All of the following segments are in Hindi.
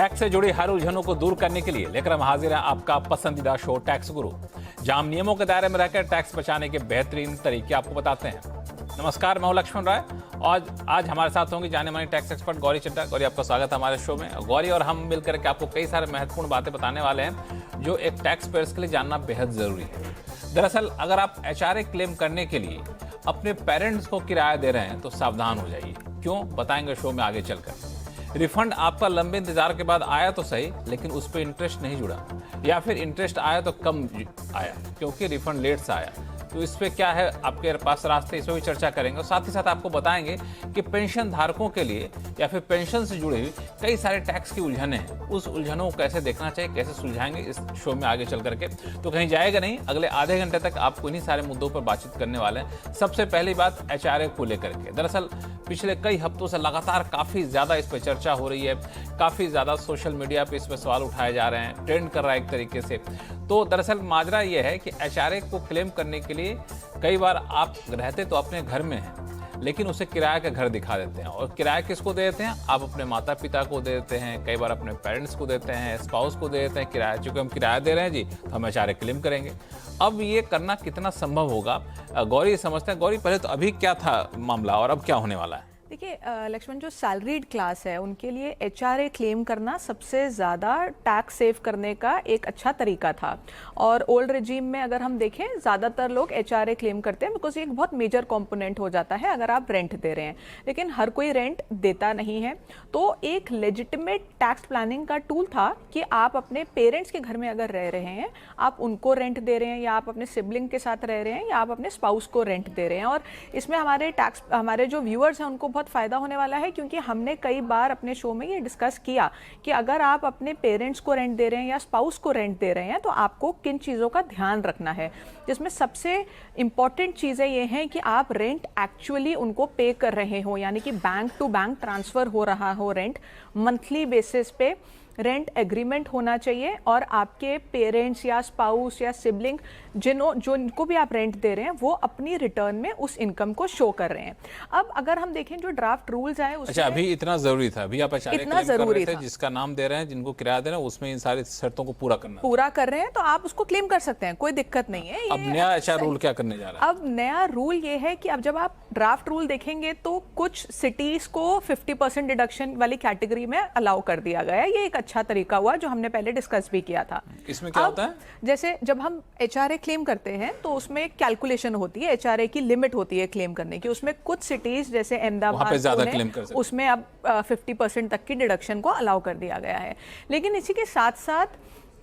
टैक्स से जुड़ी हर उलझनों को दूर करने के लिए लेकर हम हाजिर हैं आपका पसंदीदा शो टैक्स गुरु, जहां हम नियमों के दायरे में रहकर टैक्स बचाने के बेहतरीन तरीके आपको बताते हैं। नमस्कार, मैं हूं लक्ष्मण राय और आज हमारे साथ होंगी जाने मानी टैक्स एक्सपर्ट गौरी चड्ढा। गौरी, आपका स्वागत है हमारे शो में। गौरी और हम मिलकर के आपको कई सारे महत्वपूर्ण बातें बताने वाले हैं जो एक टैक्स पेयर्स के लिए जानना बेहद जरूरी है। दरअसल अगर आप एचआरए क्लेम करने के लिए अपने पेरेंट्स को किराया दे रहे हैं तो सावधान हो जाइए। क्यों, बताएंगे शो में आगे चलकर। रिफंड आपका लंबे इंतजार के बाद आया तो सही, लेकिन उस पर इंटरेस्ट नहीं जुड़ा, या फिर इंटरेस्ट आया तो कम आया क्योंकि रिफंड लेट से आया। तो इस पे क्या है आपके पास रास्ते, इस पर भी चर्चा करेंगे और साथ ही साथ आपको बताएंगे कि पेंशन धारकों के लिए या फिर पेंशन से जुड़े हुए कई सारे टैक्स की उलझने हैं, उस उलझनों को कैसे देखना चाहिए, कैसे सुलझाएंगे इस शो में आगे चल करके। तो कहीं जाएगा नहीं, अगले आधे घंटे तक आपको इन्हीं सारे मुद्दों पर बातचीत करने वाले हैं। सबसे पहली बात एचआरए को लेकर के। दरअसल पिछले कई हफ्तों से लगातार काफ़ी ज़्यादा इस पर चर्चा हो रही है, काफ़ी ज़्यादा सोशल मीडिया पे इस पर सवाल उठाए जा रहे हैं, ट्रेंड कर रहा है एक तरीके से। तो दरअसल माजरा ये है कि एचआरए को क्लेम करने के लिए कई बार आप रहते तो अपने घर में हैं, लेकिन उसे किराए का घर दिखा देते हैं। और किराया किसको दे देते हैं? आप अपने माता पिता को दे देते हैं, कई बार अपने पेरेंट्स को देते हैं, स्पाउस को दे देते हैं किराया। चूँकि हम किराया दे रहे हैं जी, तो हम एचआरए क्लेम करेंगे। अब ये करना कितना संभव होगा, गौरी समझते हैं। गौरी, पहले तो अभी क्या था मामला और अब क्या होने वाला है? देखिए लक्ष्मण, जो सैलरीड क्लास है उनके लिए एचआरए क्लेम करना सबसे ज़्यादा टैक्स सेव करने का एक अच्छा तरीका था। और ओल्ड रेजीम में अगर हम देखें, ज़्यादातर लोग एचआरए क्लेम करते हैं बिकॉज ये एक बहुत मेजर कंपोनेंट हो जाता है अगर आप रेंट दे रहे हैं। लेकिन हर कोई रेंट देता नहीं है, तो एक लेजिटिमेट टैक्स प्लानिंग का टूल था कि आप अपने पेरेंट्स के घर में अगर रह रहे हैं, आप उनको रेंट दे रहे हैं, या आप अपने सिबलिंग के साथ रह रहे हैं, या आप अपने स्पाउस को रेंट दे रहे हैं। और इसमें हमारे जो व्यूअर्स हैं उनको बहुत फ़ायदा होने वाला है, क्योंकि हमने कई बार अपने शो में ये डिस्कस किया कि अगर आप अपने पेरेंट्स को रेंट दे रहे हैं या स्पाउस को रेंट दे रहे हैं तो आपको किन चीज़ों का ध्यान रखना है। जिसमें सबसे इंपॉर्टेंट चीज़ें ये हैं कि आप रेंट एक्चुअली उनको पे कर रहे हो, यानी कि बैंक टू बैंक ट्रांसफ़र हो रहा हो रेंट, मंथली बेसिस पे रेंट एग्रीमेंट होना चाहिए। और आपके पेरेंट्स या स्पाउस या सिबलिंग जिनको भी आप रेंट दे रहे हैं वो अपनी रिटर्न में उस इनकम को शो कर रहे हैं। अब अगर हम देखें जो ड्राफ्ट रूल्स आए, अच्छा, अभी इतना जरूरी था? अभी आप इतना जरूरी था, जिसका नाम दे रहे हैं, जिनको किराया दे रहे हैं, उसमें इन सारी शर्तों को पूरा कर रहे हैं, तो आप उसको क्लेम कर सकते हैं, कोई दिक्कत नहीं है। अब नया एचआर रूल क्या करने जा रहा है? अब नया रूल ये है कि अब जब आप ड्राफ्ट रूल देखेंगे तो कुछ सिटीज को 50% डिडक्शन वाली कैटेगरी में अलाउ कर दिया गया है। ये एक अच्छा तरीका हुआ जो हमने पहले डिस्कस भी किया था। इसमें क्या होता है? जैसे जब हम एचआरए क्लेम करते हैं तो उसमें कैलकुलेशन होती है, एचआरए की लिमिट होती है क्लेम करने की। उसमें कुछ सिटीज जैसे अहमदाबाद, उसमें अब 50% तक की डिडक्शन को अलाउ कर दिया गया है। लेकिन इसी के साथ साथ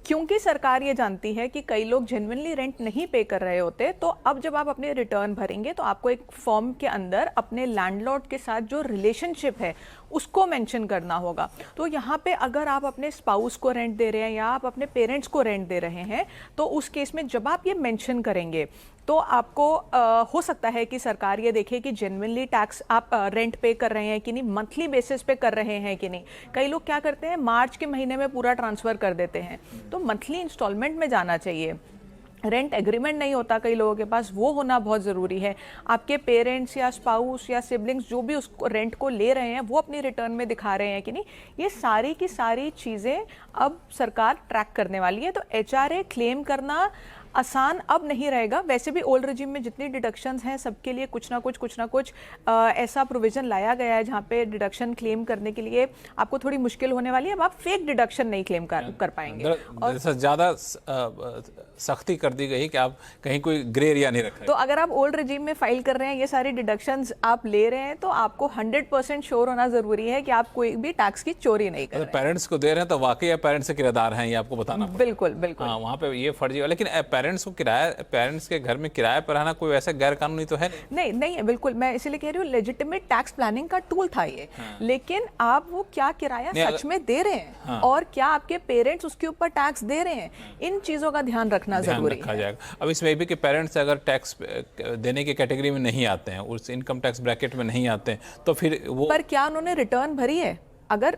क्योंकि सरकार ये जानती है कि कई लोग जेन्युइनली रेंट नहीं पे कर रहे होते, तो अब जब आप अपने रिटर्न भरेंगे तो आपको एक फॉर्म के अंदर अपने लैंडलॉर्ड के साथ जो रिलेशनशिप है उसको मेंशन करना होगा। तो यहाँ पे अगर आप अपने स्पाउस को रेंट दे रहे हैं या आप अपने पेरेंट्स को रेंट दे रहे हैं, तो उस केस में जब आप ये मेंशन करेंगे तो आपको हो सकता है कि सरकार ये देखे कि जेन्युइनली टैक्स आप रेंट पे कर रहे हैं कि नहीं, मंथली बेसिस पे कर रहे हैं कि नहीं। कई लोग क्या करते हैं, मार्च के महीने में पूरा ट्रांसफ़र कर देते हैं, तो मंथली इंस्टॉलमेंट में जाना चाहिए। रेंट एग्रीमेंट नहीं होता कई लोगों के पास, वो होना बहुत ज़रूरी है। आपके पेरेंट्स या स्पाउस या सिबलिंग्स जो भी उस रेंट को ले रहे हैं वो अपनी रिटर्न में दिखा रहे हैं कि नहीं। ये सारी की सारी चीज़ें अब सरकार ट्रैक करने वाली है। तो एचआरए क्लेम करना आसान अब नहीं रहेगा। वैसे भी ओल्ड रेजिम में जितनी डिडक्शंस हैं सबके लिए कुछ ना कुछ ऐसा प्रोविजन लाया गया है जहाँ पे डिडक्शन क्लेम करने के लिए आपको थोड़ी मुश्किल होने वाली है। अब आप फेक डिडक्शन नहीं क्लेम कर पाएंगे। और ज़्यादा सख्ती कर दी गई कि आप कहीं कोई ग्रे एरिया नहीं रखें। तो अगर आप ओल्ड रेजिम में फाइल कर रहे हैं, ये सारी डिडक्शंस आप ले रहे हैं, तो आपको 100% श्योर होना जरूरी है कि आप कोई भी टैक्स की चोरी नहीं कर रहे हैं। पेरेंट्स को दे रहे हैं तो वाकई पेरेंट्स से किराएदार हैं, ये आपको बताना पड़ेगा। बिल्कुल बिल्कुल, हाँ, वहाँ पे ये फर्जी है। लेकिन पेरेंट्स के घर में किराए पर रहना कोई वैसा गैर कानूनी तो है नहीं है। बिल्कुल, मैं इसीलिए कह रही हूँ लेजिटिमेट टैक्स प्लानिंग का टूल था ये। लेकिन आप वो क्या किराया सच में दे रहे हैं और क्या आपके पेरेंट्स उसके ऊपर टैक्स दे रहे हैं, इन चीजों का ध्यान रखना जरूरी है। अब इसमें भी कि पेरेंट्स अगर टैक्स देने की कैटेगरी में नहीं आते हैं, उस इनकम टैक्स ब्रैकेट में नहीं आते हैं, तो फिर वो पर क्या उन्होंने रिटर्न भरी है? अगर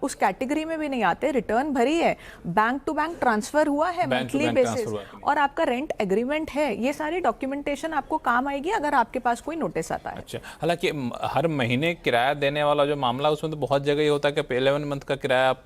उस कैटेगरी में भी नहीं आते, रिटर्न भरी है, बैंक टू बैंक ट्रांसफर हुआ है मंथली बेसिस, और आपका रेंट एग्रीमेंट है, ये सारी डॉक्यूमेंटेशन आपको काम आएगी अगर आपके पास कोई नोटिस आता है। अच्छा, हालांकि हर महीने किराया देने वाला जो मामला उसमें तो बहुत जगह ये होता है कि 11 मंथ का किराया आप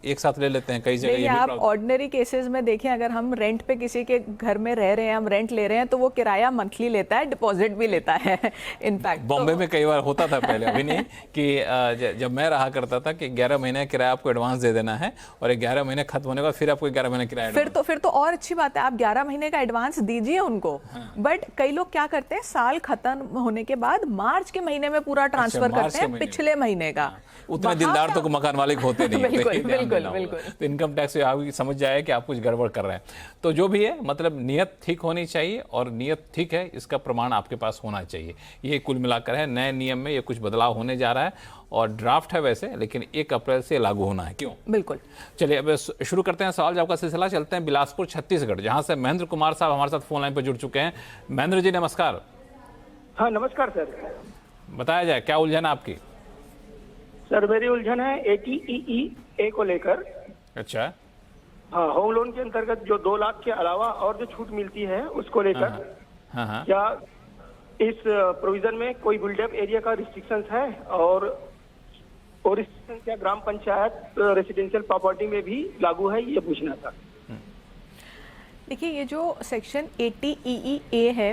एक साथ ले लेते हैं, कई जगह ये आप ऑर्डिनरी केसेस में देखें, अगर हम रेंट पे किसी के घर में रह रहे हैं, हम रेंट ले रहे हैं, तो वो किराया मंथली लेता है, डिपॉजिट भी लेता है। इनफैक्ट बॉम्बे में कई बार होता था पहले, अभी नहीं, कि जब मैं रहा करता था कि 11 महीने किराया आपको एडवांस दे देना है और 11 महीने खत्म होने के बाद फिर आपको 11 महीने किराया, फिर तो और अच्छी बात है, आप 11 महीने का एडवांस दीजिए उनको। बट कई लोग क्या करते हैं, साल खत्म होने के बाद मार्च के महीने में पूरा ट्रांसफर करते हैं पिछले महीने का। उतने दिलदार तो मकान मालिक होते नहीं। बिल्कुल। तो इनकम टैक्स आप समझ जाए कि आप कुछ गड़बड़ कर रहे हैं। तो जो भी है, मतलब नियत ठीक होनी चाहिए, और नियत ठीक है इसका प्रमाण आपके पास होना चाहिए। ये कुल मिलाकर है, नए नियम में ये कुछ बदलाव होने जा रहा है, और ड्राफ्ट है वैसे, लेकिन 1 अप्रैल से लागू होना है। क्यों? बिल्कुल। चलिए अब शुरू करते हैं सवाल जवाब का सिलसिला। चलते हैं बिलासपुर छत्तीसगढ़, जहां से महेंद्र कुमार साहब हमारे साथ फोन लाइन पर जुड़ चुके हैं। महेंद्र जी नमस्कार। हाँ नमस्कार सर। बताया जाए क्या उलझन आपकी? सर मेरी उलझन है ATEE को लेकर। अच्छा। हाँ, होम लोन के अंतर्गत जो 2 लाख के अलावा और जो छूट मिलती है उसको लेकर, हाँ। क्या इस प्रोविजन में कोई बिल्डअप एरिया का रिस्ट्रिक्शंस है, और रिस्ट्रिक्शन क्या ग्राम पंचायत रेसिडेंशियल प्रॉपर्टी में भी लागू है, ये पूछना था। देखिए, ये जो सेक्शन ATEE है,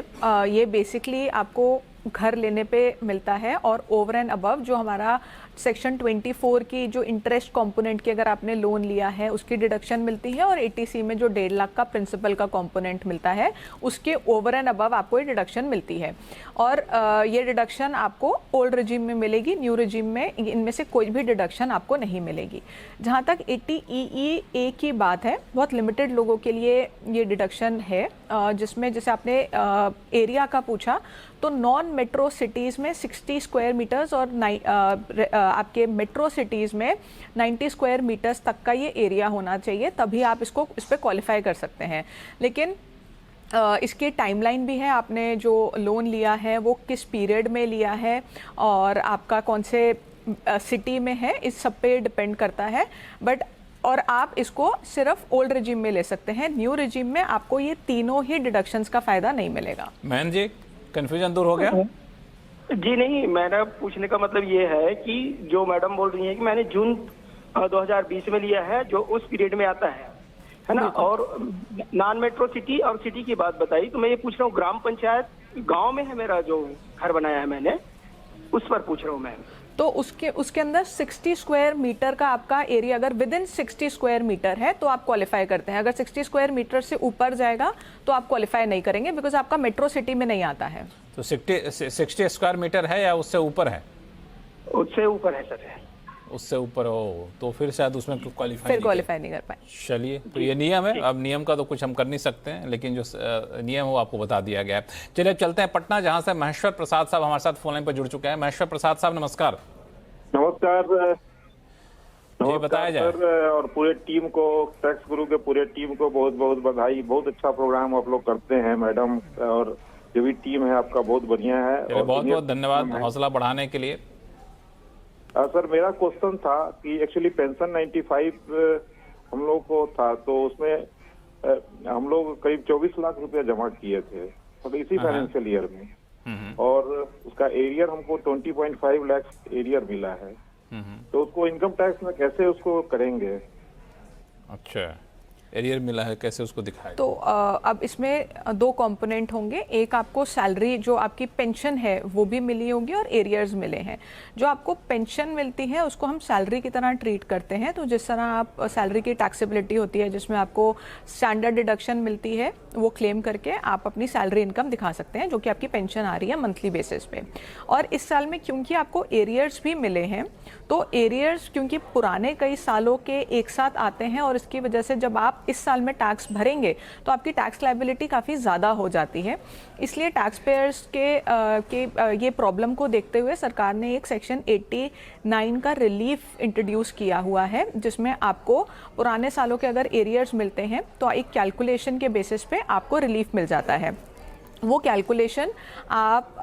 ये बेसिकली आपको घर लेने पे मिलता है, और ओवर एंड अबव जो हमारा सेक्शन 24 की जो इंटरेस्ट कंपोनेंट की अगर आपने लोन लिया है उसकी डिडक्शन मिलती है, और ATC में जो 1.5 लाख का प्रिंसिपल का कंपोनेंट मिलता है उसके ओवर एंड अबव आपको ये डिडक्शन मिलती है। और ये डिडक्शन आपको ओल्ड रिजीम में मिलेगी, न्यू रिजीम में इनमें से कोई भी डिडक्शन आपको नहीं मिलेगी। जहाँ तक ATEE की बात है, बहुत लिमिटेड लोगों के लिए ये डिडक्शन है, जिसमें जैसे आपने एरिया का पूछा, तो नॉन मेट्रो सिटीज़ में 60 स्क्वायर मीटर्स और आपके मेट्रो सिटीज़ में 90 स्क्वायर मीटर्स तक का ये एरिया होना चाहिए, तभी आप इस पर क्वालिफाई कर सकते हैं। लेकिन इसके टाइमलाइन भी है, आपने जो लोन लिया है वो किस पीरियड में लिया है और आपका कौन से सिटी में है, इस सब पे डिपेंड करता है। बट और आप इसको सिर्फ ओल्ड रिजीम में ले सकते हैं, न्यू रिजीम में आपको ये तीनों ही डिडक्शंस का फायदा नहीं मिलेगा। मैन जी, कंफ्यूजन दूर हो गया? जी नहीं, मेरा पूछने का मतलब ये है कि जो मैडम बोल रही है कि मैंने जून 2020 में लिया है, जो उस पीरियड में आता है ना, और नॉन मेट्रो सिटी और सिटी की बात बताई, तो मैं ये पूछ रहा हूँ ग्राम पंचायत गांव में है मेरा जो घर बनाया है मैंने, उस पर पूछ रहा हूँ मैं। तो उसके अंदर 60 स्क्वायर मीटर का आपका एरिया अगर विद इन 60 स्क्वायर मीटर है तो आप क्वालिफाई करते हैं। अगर 60 स्क्वायर मीटर से ऊपर जाएगा तो आप क्वालिफाई नहीं करेंगे, बिकॉज आपका मेट्रो सिटी में नहीं आता है। तो 60 स्क्वायर मीटर है या उससे ऊपर है? उससे ऊपर है सर। उससे ऊपर हो तो फिर शायद उसमें क्वालिफाई नहीं कर पाए। चलिए, तो ये नियम है, अब नियम का तो कुछ हम कर नहीं सकते हैं, लेकिन जो नियम है वो आपको बता दिया गया है। चलिए अब चलते हैं पटना, जहां से महेश्वर प्रसाद साहब हमारे साथ फोन लाइन पर जुड़ चुके हैं। महेश्वर प्रसाद साहब नमस्कार। नमस्कार जी, बताया जाए। सर, और पूरे टीम को, टैक्स गुरु के पूरे टीम को बहुत बहुत बधाई। बहुत अच्छा प्रोग्राम आप लोग करते हैं मैडम, और जो भी टीम है आपका बहुत बढ़िया है। बहुत बहुत धन्यवाद हौसला बढ़ाने के लिए। सर मेरा क्वेश्चन था कि एक्चुअली पेंशन 95 हम लोग को था, तो उसमें हम लोग करीब 24 लाख रुपया जमा किए थे तो इसी फाइनेंशियल ईयर में, और उसका एरियर हमको 20.5 लाख एरियर मिला है, तो उसको इनकम टैक्स में कैसे उसको करेंगे? अच्छा, एरियर मिला है, कैसे उसको दिखाएं? तो अब इसमें 2 कंपोनेंट होंगे। एक आपको सैलरी जो आपकी पेंशन है वो भी मिली होगी और एरियर्स मिले हैं। जो आपको पेंशन मिलती है उसको हम सैलरी की तरह ट्रीट करते हैं। तो जिस तरह आप सैलरी की टैक्सेबिलिटी होती है जिसमें आपको स्टैंडर्ड डिडक्शन मिलती है, वो क्लेम करके आप अपनी सैलरी इनकम दिखा सकते हैं, जो कि आपकी पेंशन आ रही है मंथली बेसिस पे। और इस साल में क्योंकि आपको एरियर्स भी मिले हैं, तो एरियर्स क्योंकि पुराने कई सालों के एक साथ आते हैं, और इसकी वजह से जब आप इस साल में टैक्स भरेंगे तो आपकी टैक्स लायबिलिटी काफ़ी ज़्यादा हो जाती है। इसलिए टैक्स पेयर्स के ये प्रॉब्लम को देखते हुए सरकार ने एक सेक्शन 89 का रिलीफ इंट्रोड्यूस किया हुआ है, जिसमें आपको पुराने सालों के अगर एरियर्स मिलते हैं तो एक कैलकुलेशन के बेसिस पे आपको रिलीफ मिल जाता है। वो कैलकुलेशन आप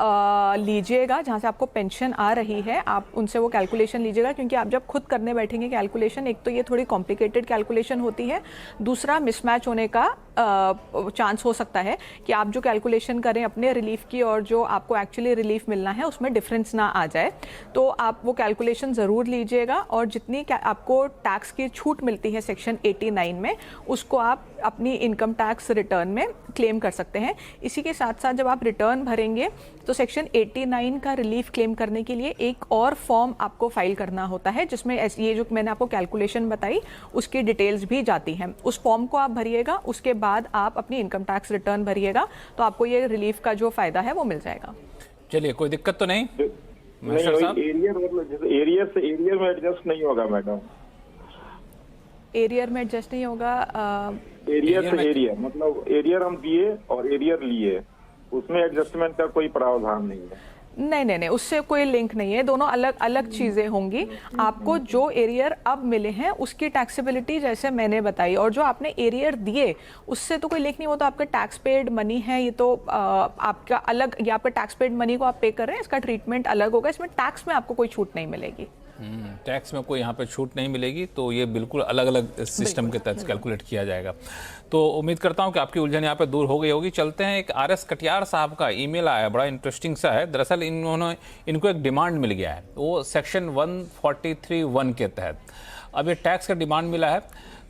लीजिएगा जहाँ से आपको पेंशन आ रही है, आप उनसे वो कैलकुलेशन लीजिएगा, क्योंकि आप जब खुद करने बैठेंगे कैलकुलेशन, एक तो ये थोड़ी कॉम्प्लिकेटेड कैलकुलेशन होती है, दूसरा मिसमैच होने का चांस हो सकता है कि आप जो कैलकुलेशन करें अपने रिलीफ की और जो आपको एक्चुअली रिलीफ मिलना है उसमें डिफरेंस ना आ जाए। तो आप वो कैलकुलेशन ज़रूर लीजिएगा, और जितनी आपको टैक्स की छूट मिलती है सेक्शन 89 में, उसको आप अपनी इनकम टैक्स रिटर्न में क्लेम कर सकते हैं। इसी के साथ साथ जब आप रिटर्न भरेंगे तो सेक्शन 89 का रिलीफ क्लेम करने के लिए एक और फॉर्म आपको फाइल करना होता है, जिसमें ये जो मैंने आपको कैलकुलेशन बताई उसकी डिटेल्स भी जाती हैं। उस फॉर्म को आप भरिएगा, उसके बाद आप अपनी इनकम टैक्स रिटर्न भरिएगा, तो आपको ये रिलीफ का जो फायदा है वो मिल जाएगा। चलिए, कोई दिक्कत तो नहीं? एरियर में एडजस्ट नहीं होगा मैडम? एरियर में एडजस्ट नहीं होगा? एरियर से एरियर, मतलब एरियर हम दिए और एरियर लिए, उसमें एडजस्टमेंट का कोई प्रावधान नहीं है? नहीं, उससे कोई लिंक नहीं है, दोनों अलग अलग चीज़ें होंगी। आपको जो एरियर अब मिले हैं उसकी टैक्सेबिलिटी जैसे मैंने बताई, और जो आपने एरियर दिए उससे तो कोई लिंक नहीं, वो तो आपका टैक्स पेड मनी है, ये तो आपका अलग, ये आपका टैक्स पेड मनी को आप पे कर रहे हैं, इसका ट्रीटमेंट अलग होगा, इसमें टैक्स में आपको कोई छूट नहीं मिलेगी। टैक्स में कोई यहाँ पे छूट नहीं मिलेगी, तो ये बिल्कुल अलग अलग सिस्टम के तहत कैलकुलेट किया जाएगा। तो उम्मीद करता हूँ कि आपकी उलझन यहाँ पे दूर हो गई होगी। चलते हैं, एक RS कटियार साहब का ईमेल आया, बड़ा इंटरेस्टिंग सा है। दरअसल इनको एक डिमांड मिल गया है, वो सेक्शन 143(1) के तहत अब ये टैक्स का डिमांड मिला है,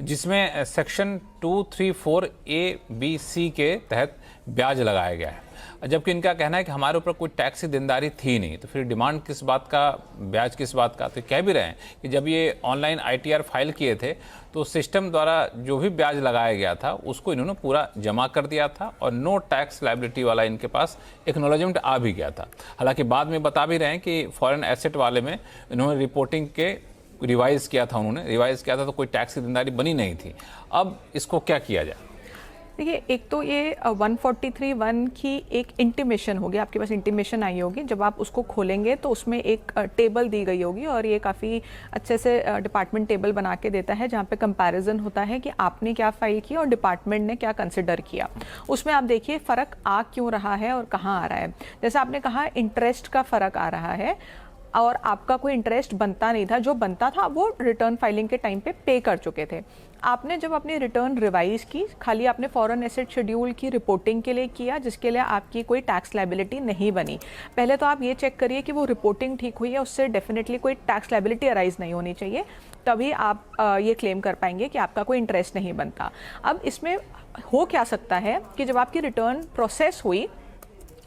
जिसमें सेक्शन 234A-B-C के तहत ब्याज लगाया गया है, जबकि इनका कहना है कि हमारे ऊपर कोई टैक्स की देनदारी थी नहीं, तो फिर डिमांड किस बात का, ब्याज किस बात का? तो कह भी रहे हैं कि जब ये ऑनलाइन ITR फाइल किए थे तो सिस्टम द्वारा जो भी ब्याज लगाया गया था उसको इन्होंने पूरा जमा कर दिया था, और नो टैक्स लायबिलिटी वाला इनके पास एक्नॉलेजमेंट आ भी गया था। हालांकि बाद में बता भी रहे हैं कि फॉरेन एसेट वाले में इन्होंने रिपोर्टिंग के रिवाइज किया था, तो कोई टैक्स की देनदारी बनी नहीं थी। अब इसको क्या किया जाए? देखिए, एक तो ये 143(1) की एक इंटीमेशन होगी, आपके पास इंटीमेशन आई होगी, जब आप उसको खोलेंगे तो उसमें एक टेबल दी गई होगी, और ये काफ़ी अच्छे से डिपार्टमेंट टेबल बना के देता है, जहाँ पे कंपैरिजन होता है कि आपने क्या फाइल किया और डिपार्टमेंट ने क्या कंसिडर किया। उसमें आप देखिए फ़र्क आ क्यों रहा है और कहाँ आ रहा है। जैसे आपने कहा इंटरेस्ट का फ़र्क आ रहा है, और आपका कोई इंटरेस्ट बनता नहीं था, जो बनता था वो रिटर्न फाइलिंग के टाइम पे कर चुके थे। आपने जब अपनी रिटर्न रिवाइज की, खाली आपने फॉरेन एसेट शेड्यूल की रिपोर्टिंग के लिए किया, जिसके लिए आपकी कोई टैक्स लायबिलिटी नहीं बनी। पहले तो आप ये चेक करिए कि वो रिपोर्टिंग ठीक हुई है, उससे डेफिनेटली कोई टैक्स लायबिलिटी अराइज नहीं होनी चाहिए, तभी आप ये क्लेम कर पाएंगे कि आपका कोई इंटरेस्ट नहीं बनता। अब इसमें हो क्या सकता है कि जब आपकी रिटर्न प्रोसेस हुई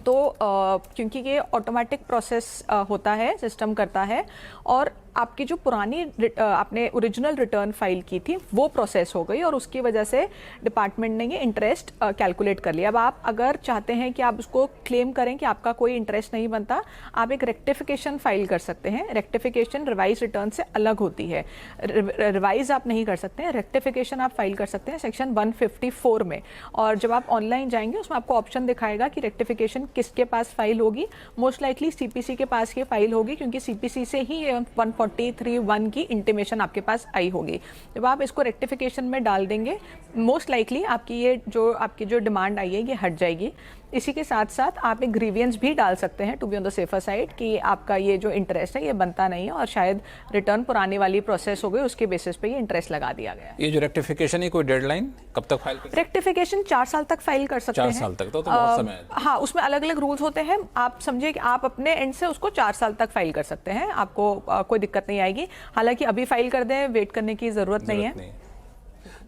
तो क्योंकि ये ऑटोमेटिक प्रोसेस होता है, सिस्टम करता है, और आपकी जो पुरानी आपने ओरिजिनल रिटर्न फाइल की थी वो प्रोसेस हो गई, और उसकी वजह से डिपार्टमेंट ने ये इंटरेस्ट कैलकुलेट कर लिया। अब आप अगर चाहते हैं कि आप उसको क्लेम करें कि आपका कोई इंटरेस्ट नहीं बनता, आप एक रेक्टिफिकेशन फाइल कर सकते हैं। रेक्टिफिकेशन रिवाइज रिटर्न से अलग होती है, रिवाइज आप नहीं कर सकते हैं, रेक्टिफिकेशन आप फाइल कर सकते हैं सेक्शन 154 में। और जब आप ऑनलाइन जाएंगे उसमें आपको ऑप्शन दिखाएगा कि रेक्टिफिकेशन किसके पास फाइल होगी। मोस्ट लाइकली CPC के पास ये फाइल होगी, क्योंकि CPC से ही 143(1) की इंटीमेशन आपके पास आई होगी। जब आप इसको रेक्टिफिकेशन में डाल देंगे, मोस्ट लाइकली आपकी जो डिमांड आई है ये हट जाएगी। इसी के साथ साथ आप एक ग्रीवियंस भी डाल सकते हैं to be on the safer side कि आपका ये जो इंटरेस्ट है ये बनता नहीं है, और शायद रिटर्न पुरानी वाली प्रोसेस हो गई, उसके बेसिस पे ये इंटरेस्ट लगा दिया गया। ये जो रेक्टिफिकेशन है, कोई डेडलाइन कब तक फाइल कर? रेक्टिफिकेशन 4 साल तक फाइल कर सकते हैं। 4 साल तक तो बहुत समय है। हाँ, उसमें अलग अलग रूल्स होते हैं। आप समझिए कि आप अपने एंड से उसको 4 साल तक फाइल कर सकते हैं, आपको कोई दिक्कत नहीं आएगी। हालांकि अभी फाइल कर दें, वेट करने की जरूरत नहीं है।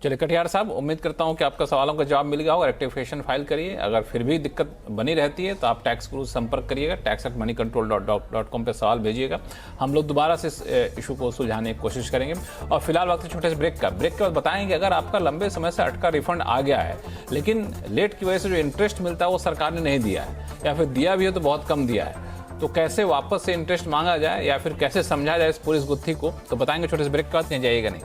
चलिए कटियार साहब, उम्मीद करता हूं कि आपका सवालों का जवाब मिल गया होगा। रेक्टिफिकेशन फाइल करिए, अगर फिर भी दिक्कत बनी रहती है तो आप टैक्स गुरु संपर्क करिएगा, tax@moneycontrol.com पे सवाल भेजिएगा, हम लोग दोबारा से इस इशू को सुलझाने की कोशिश करेंगे। और फिलहाल वक्त छोटे से ब्रेक के बाद बताएंगे, अगर आपका लंबे समय से अटका रिफंड आ गया है, लेकिन लेट की वजह से जो इंटरेस्ट मिलता है वो सरकार ने नहीं दिया है, या फिर दिया भी है तो बहुत कम दिया है, तो कैसे वापस से इंटरेस्ट मांगा जाए या फिर कैसे समझा जाए इस पूरी गुत्थी को, तो बताएंगे छोटे से ब्रेक के बाद। कहीं जाइएगा नहीं।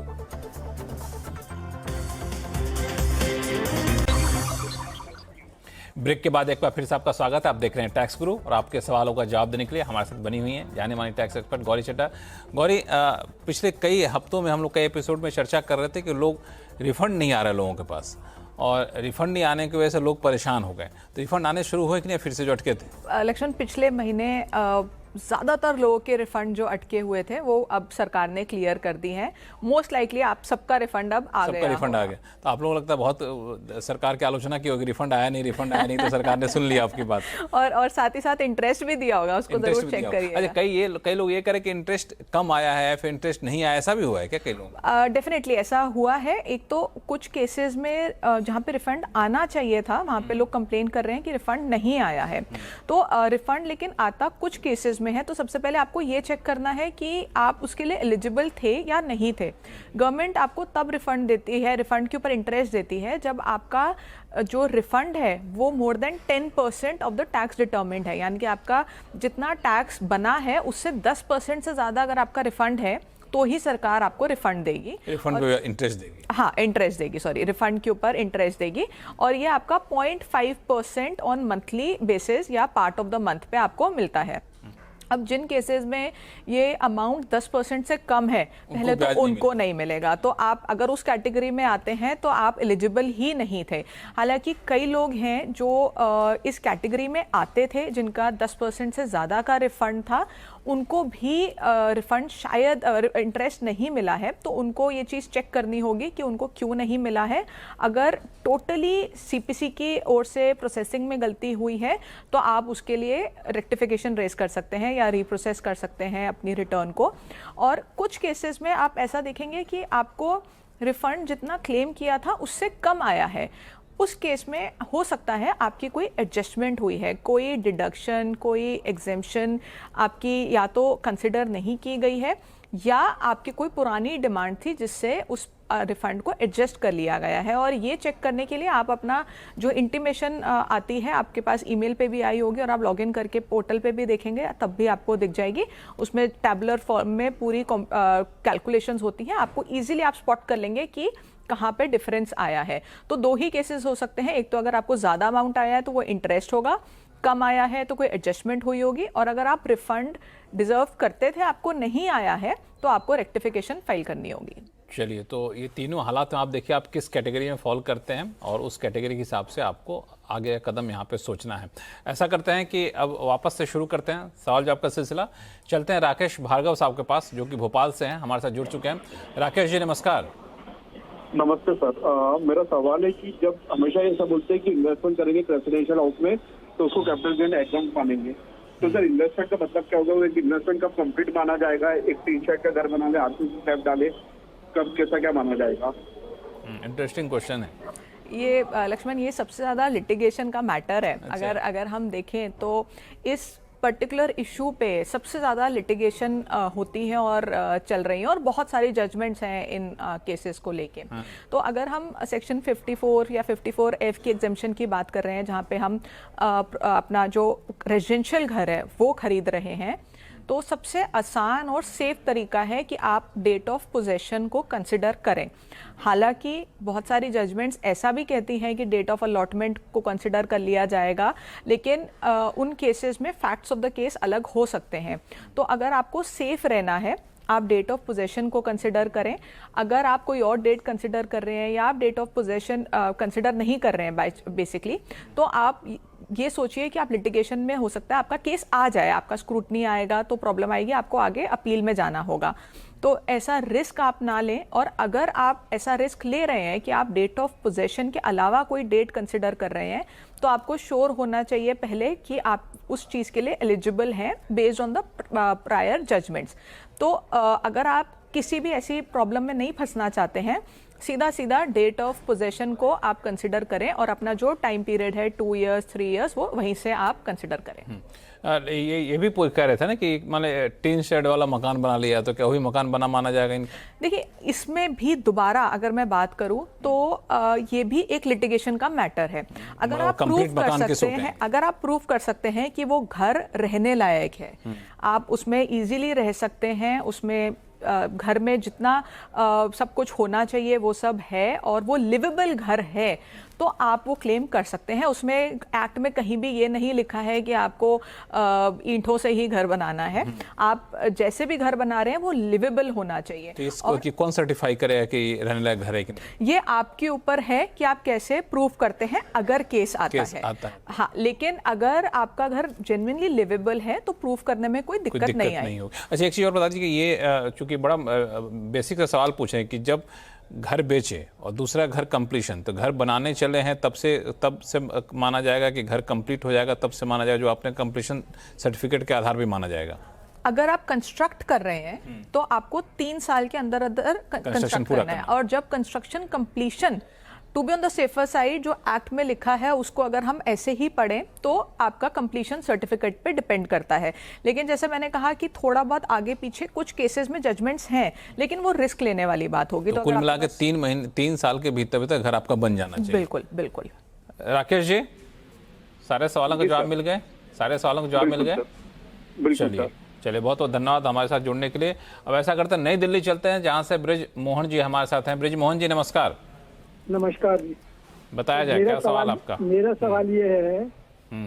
ब्रेक के बाद एक बार फिर से आपका स्वागत है। आप देख रहे हैं टैक्स गुरु, और आपके सवालों का जवाब देने के लिए हमारे साथ बनी हुई हैं जाने मानी टैक्स एक्सपर्ट गौरी चड्ढा। गौरी, पिछले कई हफ्तों में हम लोग कई एपिसोड में चर्चा कर रहे थे कि लोग रिफंड नहीं आ रहा है लोगों के पास, और रिफंड नहीं आने की वजह से लोग परेशान हो गए। तो रिफंड आने शुरू हुए कि नहीं फिर से जो अटके थे? लक्ष्मण, पिछले महीने ज़्यादातर लोगों के रिफंड जो अटके हुए थे वो अब सरकार ने क्लियर कर दी हैं। मोस्ट लाइकली आप सबका रिफंड अब आ गया। सबका रिफंड आ गया। तो आप लोगों को लगता है बहुत सरकार की आलोचना की होगी, रिफंड आया नहीं तो सरकार ने सुन लिया आपकी बात और साथ ही साथ इंटरेस्ट भी दिया होगा, उसको जरूर चेक करिए। अच्छा, कई लोग ये करें कि इंटरेस्ट कम आया है, फिर इंटरेस्ट नहीं आया, ऐसा भी हुआ है क्या कई लोगों? डेफिनेटली ऐसा हुआ है। एक तो कुछ केसेस में जहाँ पे रिफंड आना चाहिए था वहाँ पे लोग कंप्लेन कर रहे हैं कि रिफंड नहीं आया है। तो रिफंड लेकिन आता कुछ केसेस में है। तो सबसे पहले आपको ये चेक करना है कि आप उसके लिए एलिजिबल थे या नहीं थे। गवर्नमेंट आपको तब रिफंड देती है, रिफंड के ऊपर इंटरेस्ट देती है, जब आपका जो रिफंड है वो more than 10% of the tax determined है। यानी कि आपका जितना टैक्स बना है उससे 10% से ज़्यादा अगर आपका रिफंड है तो ही सरकार आपको रिफंड देगी। रिफंड पे इंटरेस्ट देगी? हाँ, इंटरेस्ट देगी, सॉरी, रिफंड के ऊपर इंटरेस्ट देगी। और ये आपका 0.5% ऑन मंथली बेसिस या पार्ट ऑफ द मंथ पे आपको मिलता है। अब जिन केसेस में ये अमाउंट 10% से कम है, पहले तो उनको नहीं मिलेगा। तो आप अगर उस कैटेगरी में आते हैं तो आप एलिजिबल ही नहीं थे। हालांकि कई लोग हैं जो इस कैटेगरी में आते थे जिनका 10% से ज़्यादा का रिफंड था, उनको भी रिफंड शायद इंटरेस्ट नहीं मिला है। तो उनको ये चीज़ चेक करनी होगी कि उनको क्यों नहीं मिला है। अगर टोटली सीपीसी की ओर से प्रोसेसिंग में गलती हुई है तो आप उसके लिए रेक्टिफिकेशन रेज कर सकते हैं या रीप्रोसेस कर सकते हैं अपनी रिटर्न को। और कुछ केसेस में आप ऐसा देखेंगे कि आपको रिफंड जितना क्लेम किया था उससे कम आया है। उस केस में हो सकता है आपकी कोई एडजस्टमेंट हुई है, कोई डिडक्शन, कोई एग्जेम्पशन आपकी या तो कंसिडर नहीं की गई है या आपकी कोई पुरानी डिमांड थी जिससे उस रिफंड को एडजस्ट कर लिया गया है। और ये चेक करने के लिए आप अपना जो इंटीमेशन आती है आपके पास ईमेल पे भी आई होगी और आप लॉगिन करके पोर्टल पे भी देखेंगे तब भी आपको दिख जाएगी। उसमें टैबुलर फॉर्म में पूरी कैलकुलेशंस होती हैं, आपको इजीली आप स्पॉट कर लेंगे कि कहाँ पे डिफरेंस आया है। तो दो ही केसेस हो सकते हैं, एक तो अगर आपको ज़्यादा अमाउंट आया है तो वो इंटरेस्ट होगा, कम आया है तो कोई एडजस्टमेंट हुई होगी, और अगर आप रिफंड डिजर्व करते थे आपको नहीं आया है तो आपको रेक्टिफिकेशन फाइल करनी होगी। चलिए, तो ये तीनों हालात में आप देखिए आप किस कैटेगरी में फॉल करते हैं और उस कैटेगरी के हिसाब से आपको आगे कदम यहाँ पे सोचना है। ऐसा करते हैं कि अब वापस से शुरू करते हैं सवाल जवाब का सिलसिला। चलते हैं राकेश भार्गव साहब के पास जो कि भोपाल से हैं, हमारे साथ जुड़ चुके हैं। राकेश जी नमस्कार। नमस्ते सर, मेरा सवाल है कि जब हमेशा ऐसा बोलते हैं कि इन्वेस्टमेंट करेंगे रेसिडेंशियल हाउस में तो उसको कैपिटल गेन एग्जाम मानेंगे, तो सर इन्वेस्टमेंट का मतलब क्या होगा? एक इन्वेस्टमेंट कब कंप्लीट माना जाएगा? एक टीन शेड का घर बना ले, आरसीसी स्लैब डाले, कब कैसा क्या माना जाएगा? इंटरेस्टिंग क्वेश्चन है ये लक्ष्मण। ये सबसे ज़्यादा लिटिगेशन का मैटर है। अच्छा। अगर हम देखें तो इस पर्टिकुलर इशू पे सबसे ज़्यादा लिटिगेशन होती है और चल रही है और बहुत सारी जजमेंट्स हैं इन केसेस को लेके। तो अगर हम सेक्शन 54 या 54F की एग्जेम्पशन की बात कर रहे हैं जहाँ पे हम अपना जो रेजिडेंशियल घर है वो खरीद रहे हैं, तो सबसे आसान और सेफ तरीका है कि आप डेट ऑफ पोजेशन को कंसिडर करें। हालांकि बहुत सारी जजमेंट्स ऐसा भी कहती हैं कि डेट ऑफ अलॉटमेंट को कंसिडर कर लिया जाएगा, लेकिन उन केसेस में फैक्ट्स ऑफ द केस अलग हो सकते हैं। तो अगर आपको सेफ रहना है आप डेट ऑफ पोजेशन को कंसिडर करें। अगर आप कोई और डेट कंसिडर कर रहे हैं या आप डेट ऑफ पोजेशन कंसिडर नहीं कर रहे हैं बेसिकली, तो आप ये सोचिए कि आप लिटिगेशन में हो सकता है आपका केस आ जाए, आपका स्क्रूटनी आएगा तो प्रॉब्लम आएगी, आपको आगे अपील में जाना होगा। तो ऐसा रिस्क आप ना लें। और अगर आप ऐसा रिस्क ले रहे हैं कि आप डेट ऑफ पोजेशन के अलावा कोई डेट कंसिडर कर रहे हैं, तो आपको श्योर होना चाहिए पहले कि आप उस चीज़ के लिए एलिजिबल हैं based on the prior judgments. तो अगर आप किसी भी ऐसी प्रॉब्लम में नहीं फंसना चाहते हैं, सीधा डेट ऑफ पोजेशन को आप कंसिडर करें और अपना जो टाइम पीरियड है 2 इयर्स 3 इयर्स वो वहीं से आप कंसिडर करें। ये भी कह रहे थे ना कि माने टीन शेड वाला मकान बना लिया तो क्या वही मकान बना माना जाएगा? देखिए, इसमें भी दोबारा अगर मैं बात करूं तो ये भी एक लिटिगेशन का मैटर है। अगर आप प्रूफ कर सकते हैं कि वो घर रहने लायक है, आप उसमें इजीली रह सकते हैं, उसमें घर में जितना सब कुछ होना चाहिए वो सब है और वो लिवेबल घर है, तो आप वो क्लेम कर सकते हैं। उसमें एक्ट में कहीं भी ये नहीं लिखा है कि आपको ईंटों से ही घर बनाना है। आप जैसे भी घर बना रहे हैं वो लिवेबल होना चाहिए। तो इसको कि कौन सर्टिफाई करेगा कि रहने लायक घर है कि नहीं? ये आपके ऊपर है कि आप कैसे प्रूव करते हैं अगर केस आता है। हाँ, लेकिन अगर आपका घर जेन्युइनली लिवेबल है तो प्रूफ करने में कोई दिक्कत नहीं आएगी। अच्छा, एक चीज और बता दीजिए कि ये चूंकि बड़ा बेसिक सा सवाल पूछे कि जब घर बेचे और दूसरा घर कंप्लीशन, तो घर बनाने चले हैं तब से माना जाएगा कि घर कंप्लीट हो जाएगा, तब से माना जाएगा, जो आपने कंप्लीशन सर्टिफिकेट के आधार पर माना जाएगा? अगर आप कंस्ट्रक्ट कर रहे हैं तो आपको 3 साल के अंदर कंस्ट्रक्ट करना है। और जब construction completion, to be on the safer side, जो एक्ट में लिखा है उसको अगर हम ऐसे ही पढ़ें तो आपका कंप्लीशन सर्टिफिकेट पे डिपेंड करता है। लेकिन जैसे मैंने कहा कि थोड़ा बहुत आगे पीछे कुछ केसेस में जजमेंट्स हैं, लेकिन वो रिस्क लेने वाली बात होगी। तो कुल मिला के 3 साल के भीतर घर आपका बन जाना चाहिए। बिल्कुल बिल्कुल। राकेश जी, सारे सवालों का जवाब मिल गए? सारे सवालों का जवाब मिल गए? चलिए, बहुत बहुत धन्यवाद हमारे साथ जुड़ने के लिए। अब ऐसा करते हैं, नई दिल्ली चलते हैं, जहाँ से ब्रिज मोहन जी हमारे साथ हैं। ब्रिज मोहन जी, नमस्कार। नमस्कार जी, बताया जाए क्या सवाल आपका? मेरा सवाल ये है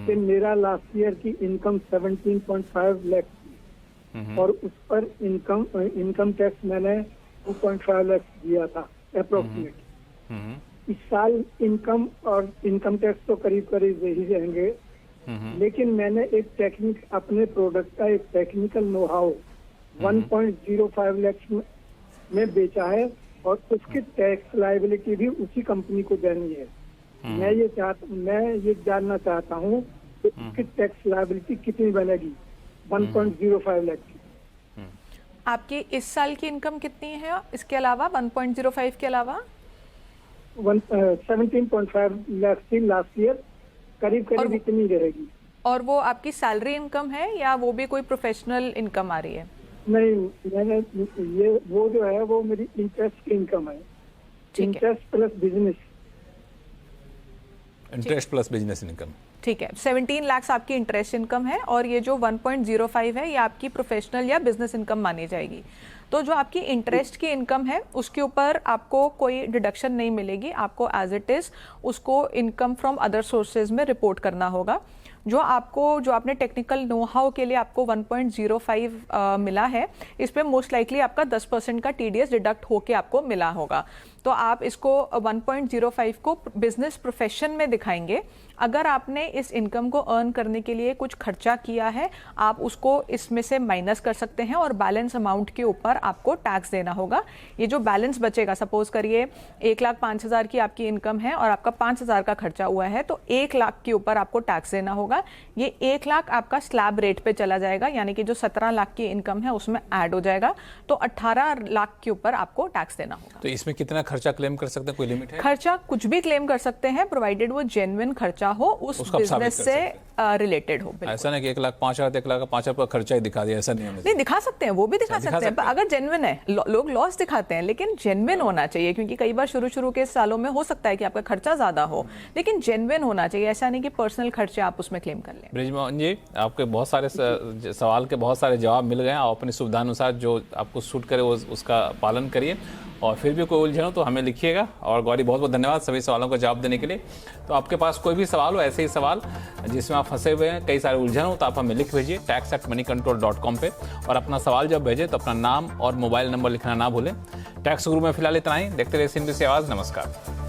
कि मेरा लास्ट ईयर की इनकम 17.5 लाख थी और उस पर इनकम टैक्स मैंने 2.5 लाख दिया था अप्रोक्सीमेट। इस साल इनकम और इनकम टैक्स तो करीब करीब यही रहेंगे, लेकिन मैंने एक अपने प्रोडक्ट का एक टेक्निकल नो हाउ 1.05 लाख में बेचा है और उसकी टैक्स लायबिलिटी भी उसी कंपनी को देनी है। मैं ये जानना चाहता हूँ कि उसकी टैक्स लायबिलिटी कितनी बनेगी 1.05 लाख की। आपकी इस साल की इनकम कितनी है इसके अलावा, 1.05 के अलावा? 17.5 लाख थी लास्ट ईयर, करीब इतनी रहेगी। और वो आपकी सैलरी इनकम है या वो भी कोई प्रोफेशनल इनकम आ रही है? नहीं, मैंने ये वो जो है वो मेरी इंटरेस्ट की इनकम है। Interest plus business. Interest plus business income, ठीक है। 17 लाख आपकी इंटरेस्ट इनकम है और ये जो 1.05 है ये आपकी प्रोफेशनल या बिजनेस इनकम मानी जाएगी। तो जो आपकी इंटरेस्ट की इनकम है उसके ऊपर आपको कोई डिडक्शन नहीं मिलेगी। आपको एज इट इज उसको इनकम फ्रॉम अदर सोर्सेज में रिपोर्ट करना होगा। जो आपने टेक्निकल नो हाउ के लिए आपको 1.05 मिला है, इस पे मोस्ट लाइकली आपका 10% का TDS डिडक्ट होके आपको मिला होगा। तो आप इसको 1.05 को बिजनेस प्रोफेशन में दिखाएंगे। अगर आपने इस इनकम को अर्न करने के लिए कुछ खर्चा किया है, आप उसको इसमें से माइनस कर सकते हैं और बैलेंस अमाउंट के ऊपर आपको टैक्स देना होगा। ये जो बैलेंस बचेगा, सपोज करिए 1,05,000 की आपकी इनकम है और आपका 5,000 का खर्चा हुआ है, तो 1 लाख के ऊपर आपको टैक्स देना होगा। ये 1 लाख आपका स्लैब रेट पे चला जाएगा, यानी कि जो 17 लाख की इनकम है उसमें ऐड हो जाएगा, तो 18 लाख के ऊपर आपको टैक्स देना होगा। तो इसमें कितना खर्चा क्लेम कर सकते हैं, कोई लिमिट है? खर्चा कुछ भी क्लेम कर सकते हैं, प्रोवाइडेड वो जेन्युइन खर्चा हो, उस बिजनेस से रिलेटेड हो। ऐसा नहीं कि 1,05,000 1,05,000 का खर्चा ही दिखा दिया, ऐसा नहीं दिखा सकते हैं, वो भी दिखा सकते हैं, अगर जेन्युइन है। लोग लॉस दिखाते हैं, लेकिन जेन्युइन होना चाहिए, क्योंकि कई बार शुरू के सालों में हो सकता है कि आपका खर्चा ज्यादा हो, लेकिन जेन्युइन होना चाहिए। ऐसा नहीं कि पर्सनल खर्चे आप उसमें क्लेम कर लें। ब्रिजमोहन जी, आपके बहुत सारे सवाल के बहुत सारे जवाब मिल गए। आप अपनी सुविधा अनुसार जो आपको सूट करे उसका पालन करिए, और फिर भी कोई उलझन हो तो हमें लिखिएगा। और गौरी, बहुत बहुत धन्यवाद सभी सवालों का जवाब देने के लिए। तो आपके पास कोई भी सवाल हो, ऐसे ही सवाल जिसमें आप फंसे हुए हैं, कई सारे उलझन हो, तो आप हमें लिख भेजिए tax@moneycontrol.com पे। और अपना सवाल जब भेजें तो अपना नाम और मोबाइल नंबर लिखना ना भूलें। टैक्स गुरु में फिलहाल इतना ही। देखते रहिए CNBC आवाज़। नमस्कार।